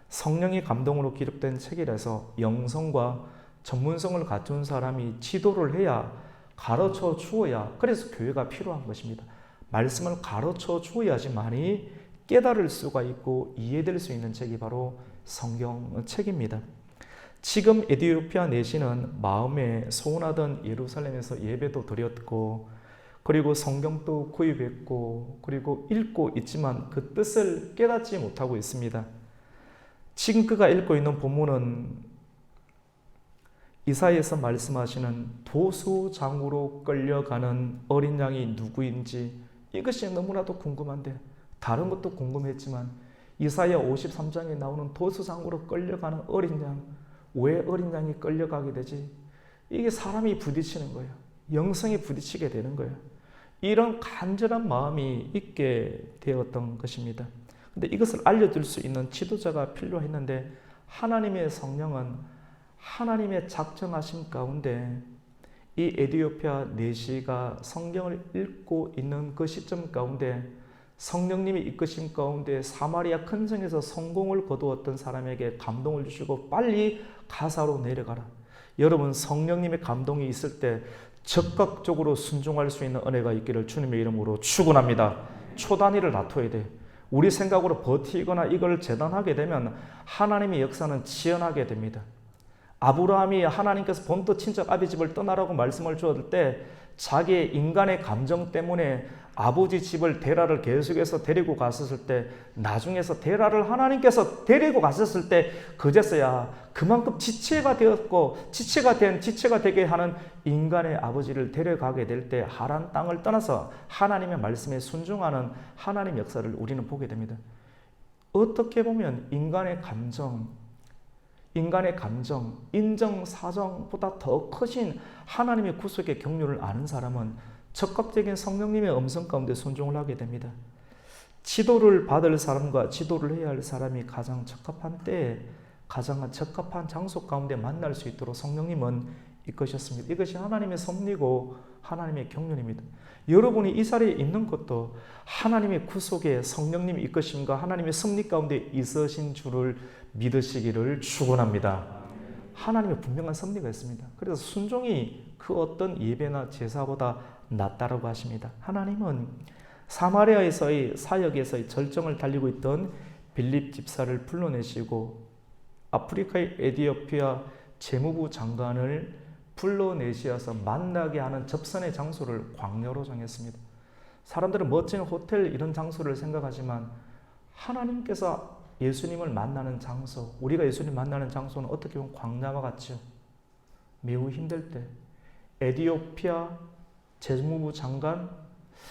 Speaker 1: 성령의 감동으로 기록된 책이라서 영성과 전문성을 갖춘 사람이 지도를 해야, 가르쳐 주어야, 그래서 교회가 필요한 것입니다. 말씀을 가르쳐 주어야지만이 깨달을 수가 있고 이해될 수 있는 책이 바로 성경책입니다. 지금 에티오피아 내시는 마음에 소원하던 예루살렘에서 예배도 드렸고, 그리고 성경도 구입했고, 그리고 읽고 있지만 그 뜻을 깨닫지 못하고 있습니다. 지금 그가 읽고 있는 본문은 이사야에서 말씀하시는 도수장으로 끌려가는 어린 양이 누구인지 이것이 너무나도 궁금한데, 다른 것도 궁금했지만 이사야 53장에 나오는 도수장으로 끌려가는 어린 양, 왜 어린 양이 끌려가게 되지? 이게 사람이 부딪히는 거예요. 영성이 부딪히게 되는 거예요. 이런 간절한 마음이 있게 되었던 것입니다. 근데 이것을 알려줄 수 있는 지도자가 필요했는데, 하나님의 성령은 하나님의 작정하심 가운데 이 에티오피아 내시가 성경을 읽고 있는 그 시점 가운데 성령님이 이끄심 가운데 사마리아 큰 성에서 성공을 거두었던 사람에게 감동을 주시고 빨리 가사로 내려가라. 여러분, 성령님의 감동이 있을 때 적극적으로 순종할 수 있는 은혜가 있기를 주님의 이름으로 축원합니다. 초단위를 놔둬야 돼. 우리 생각으로 버티거나 이걸 재단하게 되면 하나님의 역사는 지연하게 됩니다. 아브라함이 하나님께서 본토 친척 아비집을 떠나라고 말씀을 주었을 때 자기의 인간의 감정 때문에 아버지 집을 데라를 계속해서 데리고 갔었을 때, 나중에서 데라를 하나님께서 데리고 갔었을 때 그제서야 그만큼 지체가 되었고 지체가 되게 하는 인간의 아버지를 데려가게 될 때 하란 땅을 떠나서 하나님의 말씀에 순종하는 하나님의 역사를 우리는 보게 됩니다. 어떻게 보면 인간의 감정, 인정, 사정보다 더 크신 하나님의 구속의 경륜을 아는 사람은 적극적인 성령님의 음성 가운데 순종을 하게 됩니다. 지도를 받을 사람과 지도를 해야 할 사람이 가장 적합한 때에 가장 적합한 장소 가운데 만날 수 있도록 성령님은 이끄셨습니다. 이것이 하나님의 섭리고 하나님의 경륜입니다. 여러분이 이 자리에 있는 것도 하나님의 구속에 성령님의 이끄심과 하나님의 섭리 가운데 있으신 줄을 믿으시기를 축원합니다. 하나님의 분명한 섭리가 있습니다. 그래서 순종이 그 어떤 예배나 제사보다 낫다라고 하십니다. 하나님은 사마리아에서의 사역에서의 절정을 달리고 있던 빌립 집사를 불러내시고 아프리카의 에티오피아 재무부 장관을 불러내시어서 만나게 하는 접선의 장소를 광야로 정했습니다. 사람들은 멋진 호텔 이런 장소를 생각하지만 하나님께서 예수님을 만나는 장소, 우리가 예수님 만나는 장소는 어떻게 보면 광야와 같죠. 매우 힘들 때 에티오피아 재무부 장관,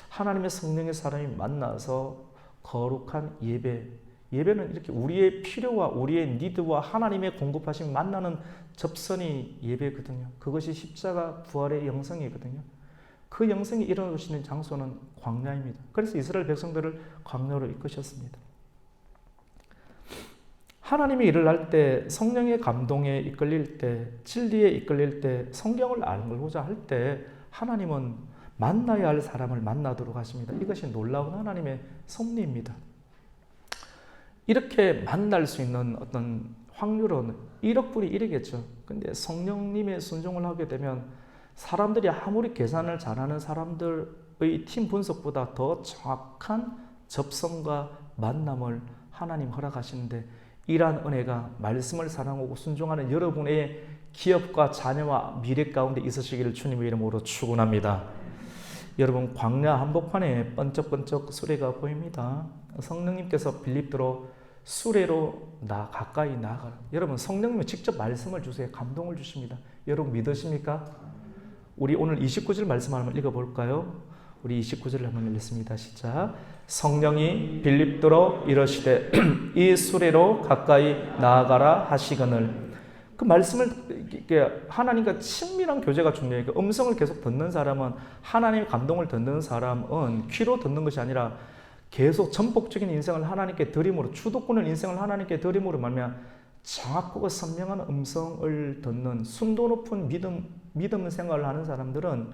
Speaker 1: 하나님의 성령의 사람이 만나서 거룩한 예배는 이렇게 우리의 필요와 우리의 니드와 하나님의 공급하심 만나는 접선이 예배거든요. 그것이 십자가 부활의 영성이거든요. 그 영성이 일어나시는 장소는 광야입니다. 그래서 이스라엘 백성들을 광야로 이끄셨습니다. 하나님이 일을 할 때, 성령의 감동에 이끌릴 때, 진리에 이끌릴 때, 성경을 알고자 할 때 하나님은 만나야 할 사람을 만나도록 하십니다. 이것이 놀라운 하나님의 섭리입니다. 이렇게 만날 수 있는 어떤 확률은 1억분의 1이겠죠. 근데 성령님의 순종을 하게 되면 사람들이 아무리 계산을 잘하는 사람들의 팀 분석보다 더 정확한 접선과 만남을 하나님 허락하시는데, 이러한 은혜가 말씀을 사랑하고 순종하는 여러분의 기업과 자녀와 미래 가운데 있으시기를 주님의 이름으로 축원합니다. 여러분, 광야 한복판에 번쩍번쩍 수레가 보입니다. 성령님께서 빌립도로 수레로 나 가까이 나아가라. 여러분 성령님은 직접 말씀을 주세요. 감동을 주십니다. 여러분 믿으십니까? 우리 오늘 29절 말씀 한번 읽어볼까요? 우리 29절을 한번 읽겠습니다. 시작. 성령이 빌립도로 이르시되 이 수레로 가까이 나아가라 하시거늘. 그 말씀을 하나님과 친밀한 교제가 중요해요. 그 음성을 계속 듣는 사람은, 하나님의 감동을 듣는 사람은 귀로 듣는 것이 아니라 계속 전폭적인 인생을 하나님께 드림으로, 주도권을 인생을 하나님께 드림으로 말미암아 정확하고 선명한 음성을 듣는 순도 높은 믿음 생활을 하는 사람들은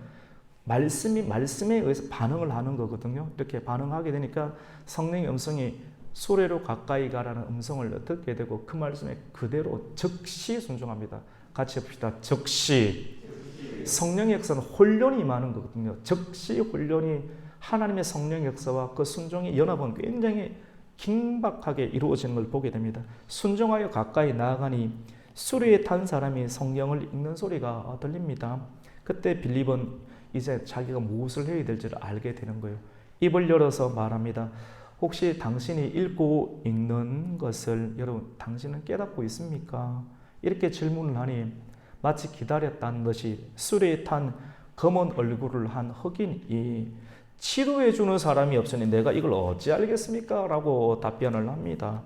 Speaker 1: 말씀에 의해서 반응을 하는 거거든요. 이렇게 반응하게 되니까 성령의 음성이 수레로 가까이 가라는 음성을 듣게 되고 그 말씀에 그대로 즉시 순종합니다. 같이 봅시다. 즉시. 성령의 역사는 혼련이 임하는 거거든요. 즉시 혼련이, 하나님의 성령의 역사와 그 순종의 연합은 굉장히 긴박하게 이루어지는 걸 보게 됩니다. 순종하여 가까이 나아가니 수레에 탄 사람이 성경을 읽는 소리가 들립니다. 그때 빌립은 이제 자기가 무엇을 해야 될지를 알게 되는 거예요. 입을 열어서 말합니다. 혹시 당신이 읽고 읽는 것을 여러분 당신은 깨닫고 있습니까? 이렇게 질문을 하니 마치 기다렸다는 듯이 수레에 탄 검은 얼굴을 한 흑인이 치료해 주는 사람이 없으니 내가 이걸 어찌 알겠습니까? 라고 답변을 합니다.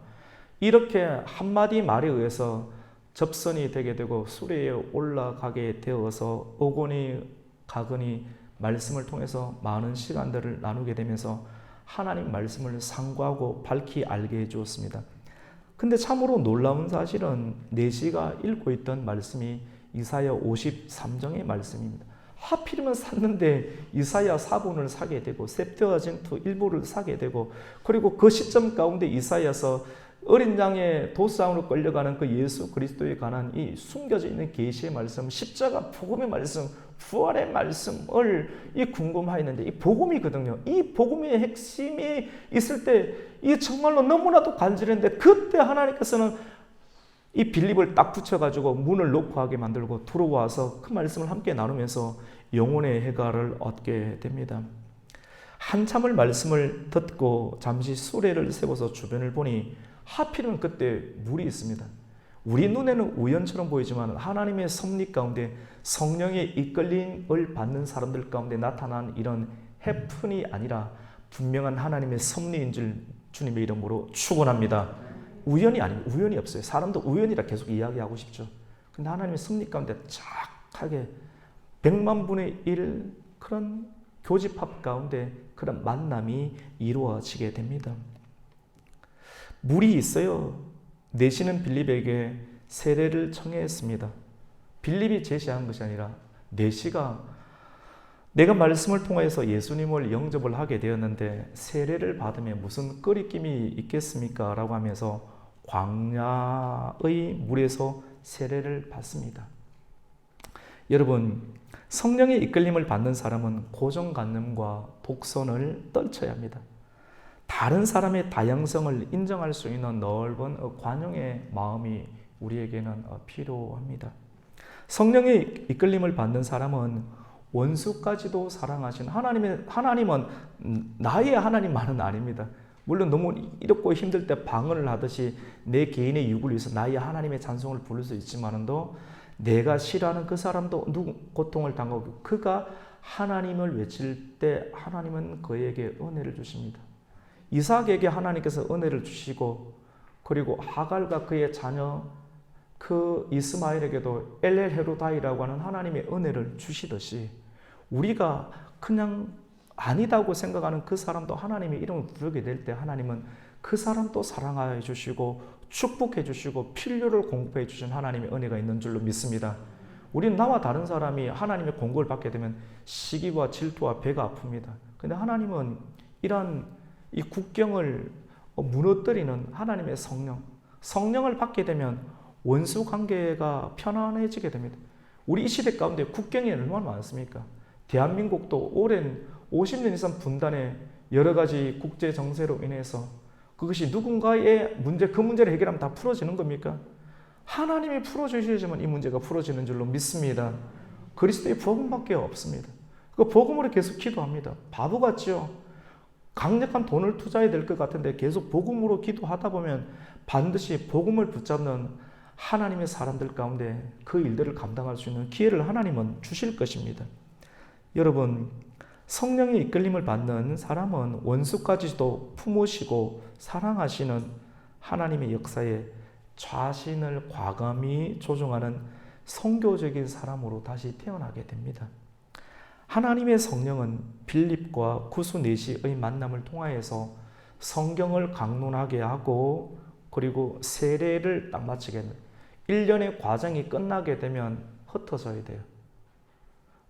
Speaker 1: 이렇게 한마디 말에 의해서 접선이 되게 되고 수레에 올라가게 되어서 오거니 가거니 말씀을 통해서 많은 시간들을 나누게 되면서 하나님 말씀을 상고하고 밝히 알게 해주었습니다. 근데 참으로 놀라운 사실은 내시가 읽고 있던 말씀이 이사야 53장의 말씀입니다. 하필이면 샀는데 이사야 4본을 사게 되고 셉트어진트 일부를 사게 되고, 그리고 그 시점 가운데 이사야서 어린 양의 도상으로 끌려가는 그 예수 그리스도에 관한 이 숨겨져 있는 계시의 말씀, 십자가 복음의 말씀, 부활의 말씀을 궁금하였는데 이 복음이거든요. 이 복음의 핵심이 있을 때 이 정말로 너무나도 간절했는데 그때 하나님께서는 이 빌립을 딱 붙여가지고 문을 노크하게 만들고 들어와서 그 말씀을 함께 나누면서 영혼의 해갈을 얻게 됩니다. 한참을 말씀을 듣고 잠시 수레를 세워서 주변을 보니 하필은 그때 물이 있습니다. 우리 눈에는 우연처럼 보이지만 하나님의 섭리 가운데 성령의 이끌림을 받는 사람들 가운데 나타난 이런 해픈이 아니라 분명한 하나님의 섭리인 줄 주님의 이름으로 축원합니다. 우연이 아닙니다. 우연이 없어요. 사람도 우연이라 계속 이야기하고 싶죠. 근데 하나님의 섭리 가운데 착하게 100만 분의 1 그런 교집합 가운데 그런 만남이 이루어지게 됩니다. 물이 있어요. 내시는 빌립에게 세례를 청했습니다. 빌립이 제시한 것이 아니라 내시가 내가 말씀을 통해서 예수님을 영접을 하게 되었는데 세례를 받으면 무슨 끄리낌이 있겠습니까? 라고 하면서 광야의 물에서 세례를 받습니다. 여러분, 성령의 이끌림을 받는 사람은 고정관념과 독선을 떨쳐야 합니다. 다른 사람의 다양성을 인정할 수 있는 넓은 관용의 마음이 우리에게는 필요합니다. 성령의 이끌림을 받는 사람은 원수까지도 사랑하신 하나님은 나의 하나님만은 아닙니다. 물론 너무 이렇고 힘들 때 방언을 하듯이 내 개인의 유익을 위해서 나의 하나님의 찬송을 부를 수 있지만도 내가 싫어하는 그 사람도 고통을 당하고 그가 하나님을 외칠 때 하나님은 그에게 은혜를 주십니다. 이삭에게 하나님께서 은혜를 주시고 그리고 하갈과 그의 자녀 그 이스마엘에게도 엘헬헤로다이라고 하는 하나님의 은혜를 주시듯이 우리가 그냥 아니다고 생각하는 그 사람도 하나님의 이름을 부르게 될 때 하나님은 그 사람도 사랑하여 주시고 축복해 주시고 필요를 공급해 주신 하나님의 은혜가 있는 줄로 믿습니다. 우리는 나와 다른 사람이 하나님의 공급을 받게 되면 시기와 질투와 배가 아픕니다. 그런데 하나님은 이런 이 국경을 무너뜨리는 하나님의 성령을 받게 되면 원수 관계가 편안해지게 됩니다. 우리 이 시대 가운데 국경이 얼마나 많습니까? 대한민국도 오랜 50년 이상 분단의 여러 가지 국제 정세로 인해서 그것이 누군가의 문제, 그 문제를 해결하면 다 풀어지는 겁니까? 하나님이 풀어주셔야지만 이 문제가 풀어지는 줄로 믿습니다. 그리스도의 복음밖에 없습니다. 그 복음으로 계속 기도합니다. 바보 같죠? 강력한 돈을 투자해야 될 것 같은데 계속 복음으로 기도하다 보면 반드시 복음을 붙잡는 하나님의 사람들 가운데 그 일들을 감당할 수 있는 기회를 하나님은 주실 것입니다. 여러분, 성령의 이끌림을 받는 사람은 원수까지도 품으시고 사랑하시는 하나님의 역사에 자신을 과감히 조종하는 선교적인 사람으로 다시 태어나게 됩니다. 하나님의 성령은 빌립과 구스 네시의 만남을 통하여서 성경을 강론하게 하고 그리고 세례를 딱 마치게 합니다. 1년의 과정이 끝나게 되면 흩어져야 돼요.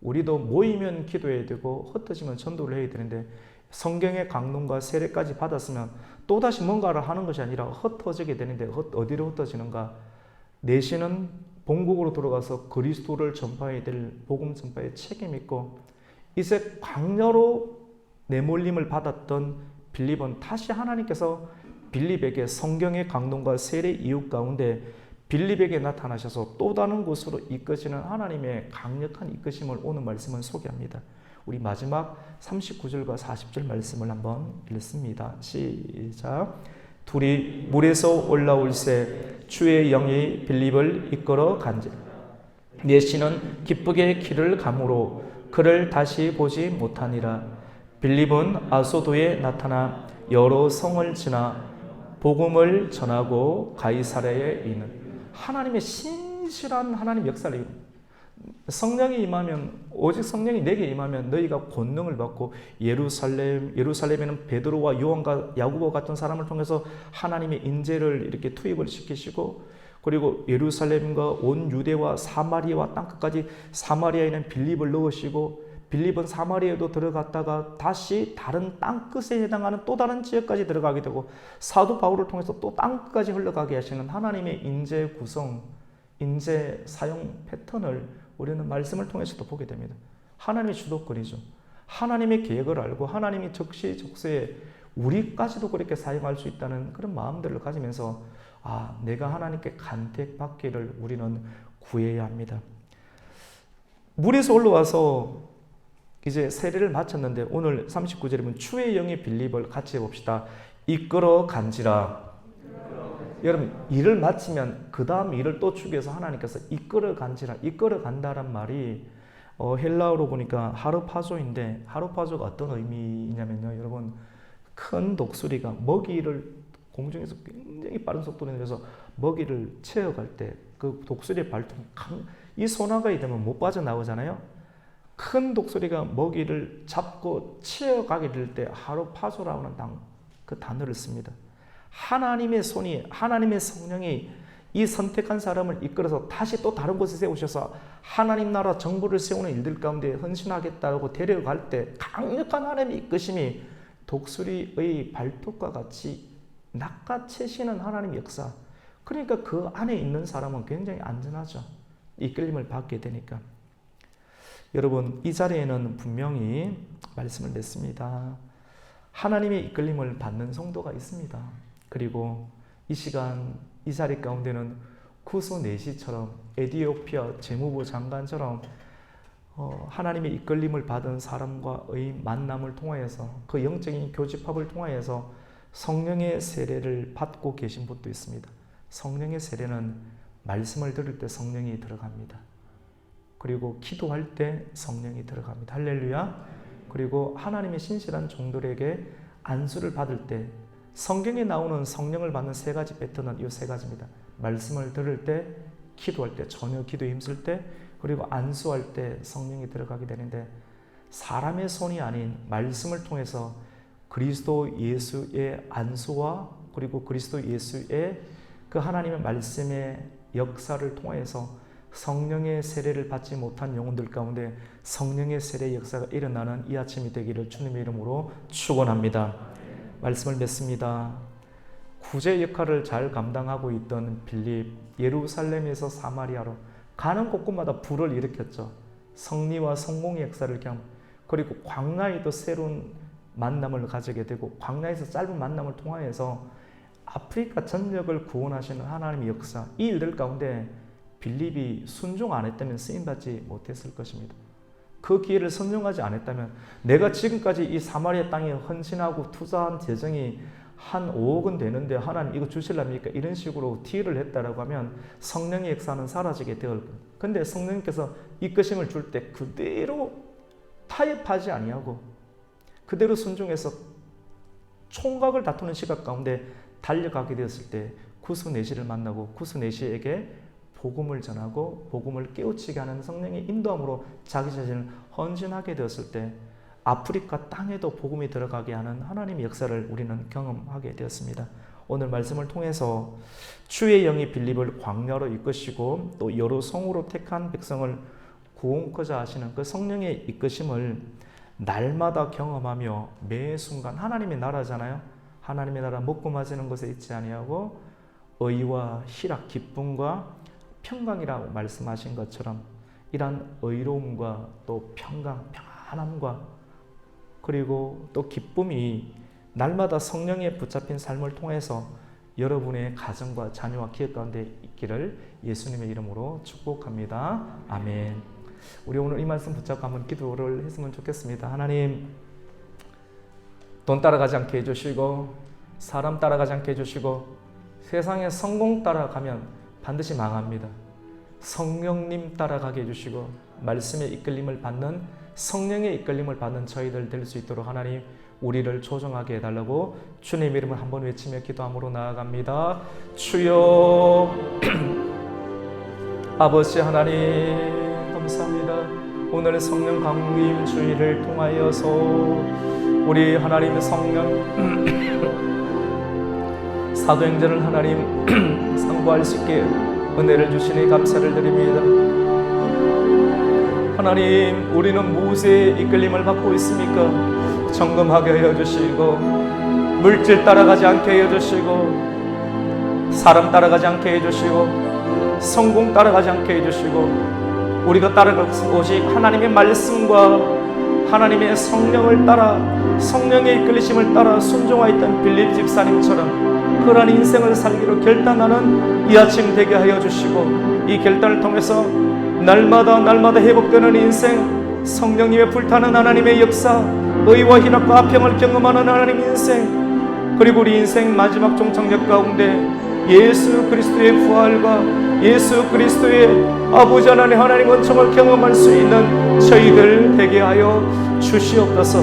Speaker 1: 우리도 모이면 기도해야 되고 흩어지면 전도를 해야 되는데 성경의 강론과 세례까지 받았으면 또다시 뭔가를 하는 것이 아니라 흩어지게 되는데 어디로 흩어지는가? 내시는 본국으로 들어가서 그리스도를 전파해야 될 복음 전파에 책임 있고 이제 광야로 내몰림을 받았던 빌립은 다시 하나님께서 빌립에게 성경의 강론과 세례 이웃 가운데 빌립에게 나타나셔서 또 다른 곳으로 이끄시는 하나님의 강력한 이끄심을 오늘 말씀은 소개합니다. 우리 마지막 39절과 40절 말씀을 한번 읽습니다. 시작. 둘이 물에서 올라올새 주의 영이 빌립을 이끌어 간지라. 내시는 기쁘게 길을 가므로 그를 다시 보지 못하니라. 빌립은 아소도에 나타나 여러 성을 지나 복음을 전하고 가이사랴에 이르는 하나님의 신실한 하나님 역사를 성령이 임하면 오직 성령이 내게 임하면 너희가 권능을 받고 예루살렘에는 베드로와 요한과 야고보 같은 사람을 통해서 하나님의 인재를 이렇게 투입을 시키시고 그리고 예루살렘과 온 유대와 사마리아와 땅끝까지 사마리아에는 빌립을 넣으시고 빌립은 사마리아에도 들어갔다가 다시 다른 땅끝에 해당하는 또 다른 지역까지 들어가게 되고 사도 바울을 통해서 또 땅끝까지 흘러가게 하시는 하나님의 인재 구성, 인재 사용 패턴을 우리는 말씀을 통해서도 보게 됩니다. 하나님의 주도권이죠. 하나님의 계획을 알고 하나님이 적시적소에 우리까지도 그렇게 사용할 수 있다는 그런 마음들을 가지면서 내가 하나님께 간택받기를 우리는 구해야 합니다. 물에서 올라와서 이제 세례를 마쳤는데 오늘 39절에 보면 주의 영이 빌립을 같이 해봅시다. 이끌어 간지라. 여러분 일을 마치면 그 다음 일을 또 주기위해서 하나님께서 이끌어 간지라. 이끌어 간다란 말이 헬라어로 보니까 하르파조인데 하르파조가 어떤 의미냐면요. 여러분 큰 독수리가 먹이를 공중에서 굉장히 빠른 속도로 내려서 먹이를 채워갈 때 그 독수리의 발톱이 이 소나가이 되면 못 빠져나오잖아요. 큰 독수리가 먹이를 잡고 채워가게 될 때 하르파조라는 그 단어를 씁니다. 하나님의 손이 하나님의 성령이 이 선택한 사람을 이끌어서 다시 또 다른 곳에 세우셔서 하나님 나라 정부를 세우는 일들 가운데 헌신하겠다고 데려갈 때 강력한 하나님의 이끄심이 독수리의 발톱과 같이 낚아채시는 하나님의 역사. 그러니까 그 안에 있는 사람은 굉장히 안전하죠. 이끌림을 받게 되니까. 여러분 이 자리에는 분명히 말씀을 냈습니다. 하나님의 이끌림을 받는 성도가 있습니다. 그리고 이 시간 이 자리 가운데는 구스 네시처럼 에티오피아 재무부 장관처럼 하나님의 이끌림을 받은 사람과의 만남을 통하여서 그 영적인 교집합을 통하여서 성령의 세례를 받고 계신 분도 있습니다. 성령의 세례는 말씀을 들을 때 성령이 들어갑니다. 그리고 기도할 때 성령이 들어갑니다. 할렐루야. 그리고 하나님의 신실한 종들에게 안수를 받을 때 성경에 나오는 성령을 받는 세 가지 패턴은 이 세 가지입니다. 말씀을 들을 때, 기도할 때, 전혀 기도에 힘쓸 때, 그리고 안수할 때 성령이 들어가게 되는데 사람의 손이 아닌 말씀을 통해서 그리스도 예수의 안수와 그리고 그리스도 예수의 그 하나님의 말씀의 역사를 통해서 성령의 세례를 받지 못한 영혼들 가운데 성령의 세례 역사가 일어나는 이 아침이 되기를 주님의 이름으로 축원합니다. 말씀을 맺습니다. 구제 역할을 잘 감당하고 있던 빌립, 예루살렘에서 사마리아로 가는 곳곳마다 불을 일으켰죠. 성리와 성공의 역사를 그리고 광야에도 새로운 만남을 가지게 되고 광야에서 짧은 만남을 통하여서 아프리카 전역을 구원하시는 하나님의 역사, 이 일들 가운데 빌립이 순종 안 했다면 쓰임받지 못했을 것입니다. 그 기회를 선정하지 않았다면 내가 지금까지 이 사마리아 땅에 헌신하고 투자한 재정이 한 5억은 되는데 하나님 이거 주실랍니까? 이런 식으로 딜을 했다라고 하면 성령의 역사는 사라지게 되었을 거예요. 근데 성령님께서 이끄심을 줄 때 그대로 타협하지 아니하고 그대로 순종해서 총각을 다투는 시각 가운데 달려가게 되었을 때 구스네시를 만나고 구스네시에게 복음을 전하고 복음을 깨우치게 하는 성령의 인도함으로 자기 자신을 헌신하게 되었을 때 아프리카 땅에도 복음이 들어가게 하는 하나님의 역사를 우리는 경험하게 되었습니다. 오늘 말씀을 통해서 주의 영이 빌립을 광야로 이끄시고 또 여러 성으로 택한 백성을 구원코자 하시는 그 성령의 이끄심을 날마다 경험하며 매 순간 하나님의 나라잖아요. 하나님의 나라 먹고 마시는 것에 있지 아니하고 의와 희락, 기쁨과 평강이라고 말씀하신 것처럼 이러한 의로움과 또 평강, 평안함과 그리고 또 기쁨이 날마다 성령에 붙잡힌 삶을 통해서 여러분의 가정과 자녀와 기업 가운데 있기를 예수님의 이름으로 축복합니다. 아멘. 우리 오늘 이 말씀 붙잡고 한번 기도를 했으면 좋겠습니다. 하나님, 돈 따라가지 않게 해주시고 사람 따라가지 않게 해주시고 세상의 성공 따라가면 반드시 망합니다. 성령님 따라가게 해주시고 말씀의 이끌림을 받는 성령의 이끌림을 받는 저희들 될 수 있도록 하나님 우리를 조정하게 해달라고 주님의 이름을 한번 외치며 기도함으로 나아갑니다. 주여 아버지 하나님 감사합니다. 오늘 성령 강림 주의를 통하여서 우리 하나님 성령 사도행전을 하나님 상고할 수 있게 은혜를 주시니 감사를 드립니다. 하나님, 우리는 무엇에 이끌림을 받고 있습니까? 점검하게 하여 주시고 물질 따라가지 않게 하여 주시고 사람 따라가지 않게 해 주시고 성공 따라가지 않게 해 주시고 우리가 따라갈 것은 오직 하나님의 말씀과 하나님의 성령을 따라 성령의 이끌리심을 따라 순종하였던 빌립 집사님처럼 그러한 인생을 살기로 결단하는 이 아침 되게 하여 주시고 이 결단을 통해서 날마다 회복되는 인생, 성령님의 불타는 하나님의 역사, 의와 희락과 평을 경험하는 하나님의 인생, 그리고 우리 인생 마지막 종착역 가운데 예수 그리스도의 부활과 예수 그리스도의 아버지 하나님 원총을 경험할 수 있는 저희들 되게 하여 주시옵소서.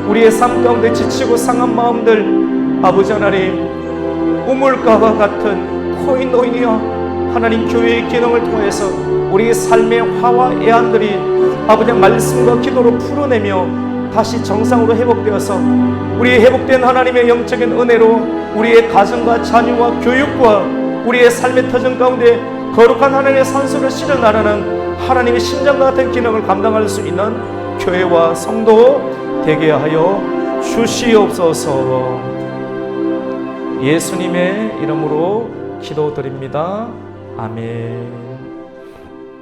Speaker 1: 우리의 삶 가운데 지치고 상한 마음들 아버지 하나님 우물가와 같은 코인노이니와 하나님 교회의 기능을 통해서 우리의 삶의 화와 애환들이 아버지 말씀과 기도로 풀어내며 다시 정상으로 회복되어서 우리의 회복된 하나님의 영적인 은혜로 우리의 가정과 자녀와 교육과 우리의 삶의 터전 가운데 거룩한 하나님의 산소를 실어 나르는 하나님의 심장과 같은 기능을 감당할 수 있는 교회와 성도 되게 하여 주시옵소서. 예수님의 이름으로 기도드립니다. 아멘.